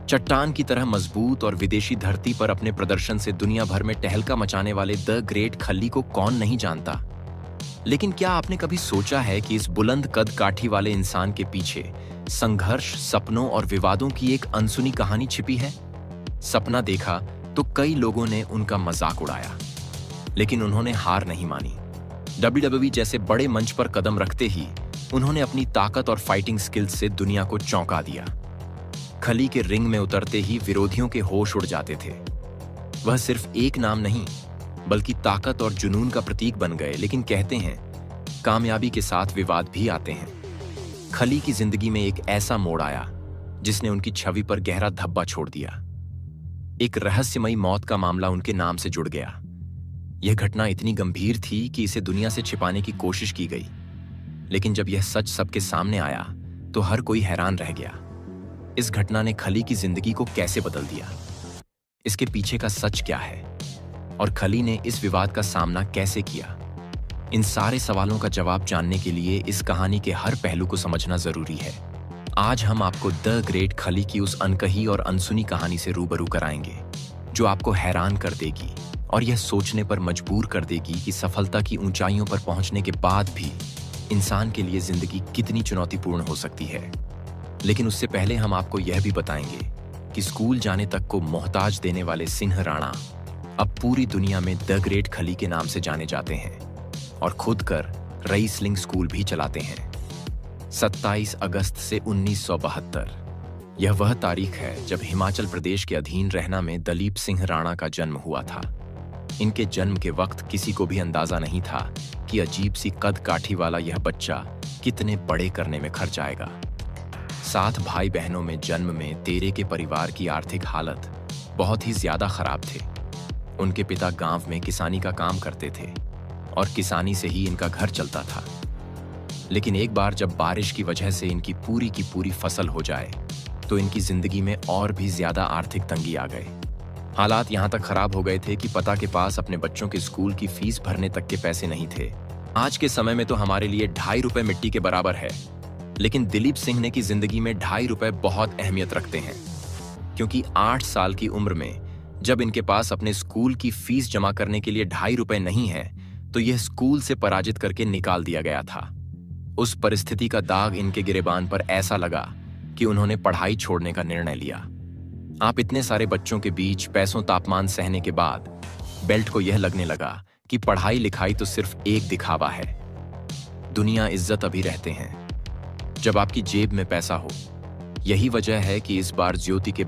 चट्टान की तरह मजबूत और विदेशी धरती पर अपने प्रदर्शन से दुनिया भर में टहलका मचाने वाले द ग्रेट खली को कौन नहीं जानता। लेकिन क्या आपने कभी सोचा है कि इस बुलंद कद काठी वाले इंसान के पीछे संघर्ष, सपनों और विवादों की एक अनसुनी कहानी छिपी है? सपना देखा तो कई लोगों ने उनका मजाक उड़ाया, लेकिन उन्होंने हार नहीं मानी। WWE जैसे बड़े मंच पर कदम रखते ही उन्होंने अपनी ताकत और फाइटिंग स्किल्स से दुनिया को चौंका दिया। खली के रिंग में उतरते ही विरोधियों के होश उड़ जाते थे। वह सिर्फ एक नाम नहीं, बल्कि ताकत और जुनून का प्रतीक बन गए। लेकिन कहते हैं, कामयाबी के साथ विवाद भी आते हैं। खली की जिंदगी में एक ऐसा मोड़ आया जिसने उनकी छवि पर गहरा धब्बा छोड़ दिया। एक रहस्यमयी मौत का मामला उनके नाम से जुड़ गया। यह घटना इतनी गंभीर थी कि इसे दुनिया से छिपाने की कोशिश की गई, लेकिन जब यह सच सबके सामने आया तो हर कोई हैरान रह गया। इस घटना ने खली की जिंदगी को कैसे बदल दिया? इसके पीछे का सच क्या है? और खली ने इस विवाद का सामना कैसे किया? इन सारे सवालों का जवाब जानने के लिए इस कहानी के हर पहलू को समझना जरूरी है। आज हम आपको द ग्रेट खली की उस अनकही और अनसुनी कहानी से रूबरू कराएंगे, जो आपको हैरान कर देगी और यह सोचने पर मजबूर कर देगी कि सफलता की ऊंचाइयों पर पहुंचने के बाद भी इंसान के लिए जिंदगी कितनी चुनौतीपूर्ण हो सकती है। लेकिन उससे पहले हम आपको यह भी बताएंगे कि स्कूल जाने तक को मोहताज देने वाले सिंह राणा अब पूरी दुनिया में द ग्रेट खली के नाम से जाने जाते हैं और खुद कर रईसलिंग स्कूल भी चलाते हैं। 27 अगस्त से 1972 यह वह तारीख है जब हिमाचल प्रदेश के अधीन रहना में दलीप सिंह राणा का जन्म हुआ था। इनके जन्म के वक्त किसी को भी अंदाजा नहीं था कि अजीब सी कद काठी वाला यह बच्चा कितने बड़े करने में खर्च आएगा। 7 भाई बहनों में जन्म में तेरे के परिवार की आर्थिक हालत बहुत ही ज्यादा खराब थे। उनके पिता गांव में किसानी का काम करते थे और किसानी से ही इनका घर चलता था। लेकिन एक बार जब बारिश की वजह से इनकी पूरी फसल हो जाए तो इनकी जिंदगी में और भी ज्यादा आर्थिक तंगी आ गए। हालात यहां तक खराब हो गए थे कि पिता के पास अपने बच्चों के स्कूल की फीस भरने तक के पैसे नहीं थे। आज के समय में तो हमारे लिए 2.5 रुपए मिट्टी के बराबर है, लेकिन दिलीप सिंह ने की जिंदगी में 2.5 रुपए बहुत अहमियत रखते हैं, क्योंकि 8 साल की उम्र में जब इनके पास अपने स्कूल की फीस जमा करने के लिए 2.5 रुपए नहीं है तो यह स्कूल से पराजित करके निकाल दिया गया था। उस परिस्थिति का दाग इनके गिरेबान पर ऐसा लगा कि उन्होंने पढ़ाई छोड़ने का निर्णय लिया। आप इतने सारे बच्चों के बीच पैसों तापमान सहने के बाद बेल्ट को यह लगने लगा कि पढ़ाई लिखाई तो सिर्फ एक दिखावा है। दुनिया इज्जत अभी रहते हैं जब आपकी जेब में पैसा हो। यही वजह है कि इस बार ज्योति के